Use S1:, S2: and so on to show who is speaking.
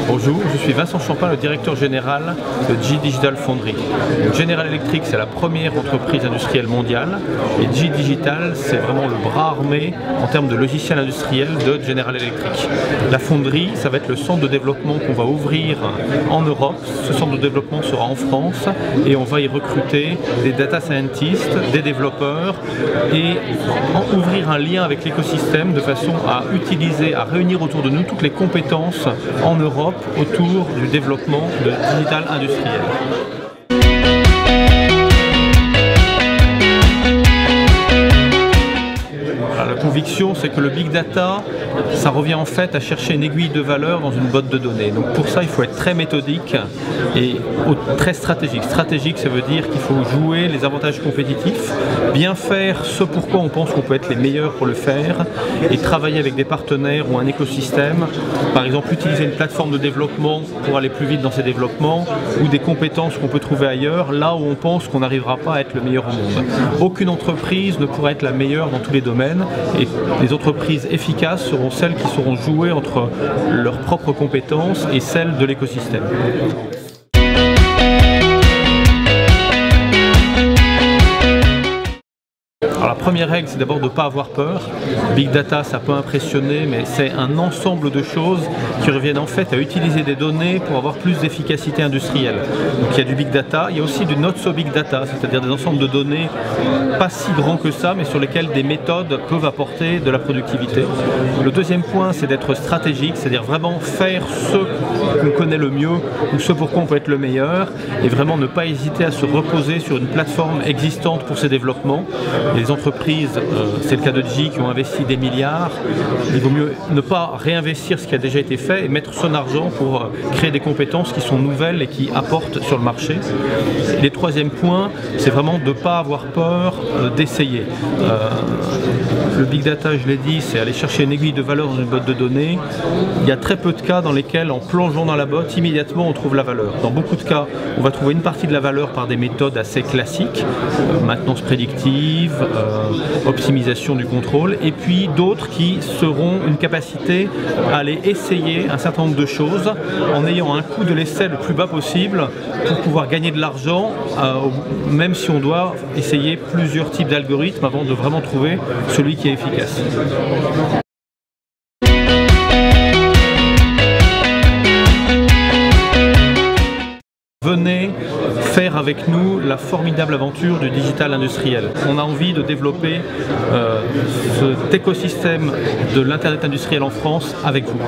S1: Bonjour, je suis Vincent Champin, le directeur général de GE Digital Foundry. General Electric, c'est la première entreprise industrielle mondiale et GE Digital, c'est vraiment le bras armé en termes de logiciels industriels de General Electric. La Foundry, ça va être le centre de développement qu'on va ouvrir en Europe. Ce centre de développement sera en France et on va y recruter des data scientists, des développeurs et ouvrir un lien avec l'écosystème de façon à utiliser, à réunir autour de nous toutes les compétences en Europe autour du développement de digital industriel. La conviction, c'est que le big data, ça revient en fait à chercher une aiguille de valeur dans une botte de données. Donc pour ça, il faut être très méthodique et très stratégique. Stratégique, ça veut dire qu'il faut jouer les avantages compétitifs, bien faire ce pourquoi on pense qu'on peut être les meilleurs pour le faire et travailler avec des partenaires ou un écosystème. Par exemple, utiliser une plateforme de développement pour aller plus vite dans ses développements ou des compétences qu'on peut trouver ailleurs, là où on pense qu'on n'arrivera pas à être le meilleur au monde. Aucune entreprise ne pourra être la meilleure dans tous les domaines. Et les entreprises efficaces seront celles qui sauront jouer entre leurs propres compétences et celles de l'écosystème. Alors la première règle, c'est d'abord de ne pas avoir peur. Big Data, ça peut impressionner, mais c'est un ensemble de choses qui reviennent en fait à utiliser des données pour avoir plus d'efficacité industrielle. Donc il y a du Big Data, il y a aussi du Not So Big Data, c'est-à-dire des ensembles de données pas si grands que ça, mais sur lesquels des méthodes peuvent apporter de la productivité. Le deuxième point, c'est d'être stratégique, c'est-à-dire vraiment faire ce qu'on connaît le mieux ou ce pour quoi on peut être le meilleur, et vraiment ne pas hésiter à se reposer sur une plateforme existante pour ses développements. Les entreprises, c'est le cas de GE qui ont investi des milliards, il vaut mieux ne pas réinvestir ce qui a déjà été fait et mettre son argent pour créer des compétences qui sont nouvelles et qui apportent sur le marché. Et le troisième point, c'est vraiment de ne pas avoir peur d'essayer. Le Big Data, je l'ai dit, c'est aller chercher une aiguille de valeur dans une botte de données. Il y a très peu de cas dans lesquels, en plongeant dans la botte, immédiatement on trouve la valeur. Dans beaucoup de cas, on va trouver une partie de la valeur par des méthodes assez classiques, maintenance prédictive, optimisation du contrôle, et puis d'autres qui seront une capacité à aller essayer un certain nombre de choses en ayant un coût de l'essai le plus bas possible pour pouvoir gagner de l'argent, même si on doit essayer plusieurs types d'algorithmes avant de vraiment trouver celui qui est efficace. Venez faire avec nous la formidable aventure du digital industriel. On a envie de développer cet écosystème de l'Internet industriel en France avec vous.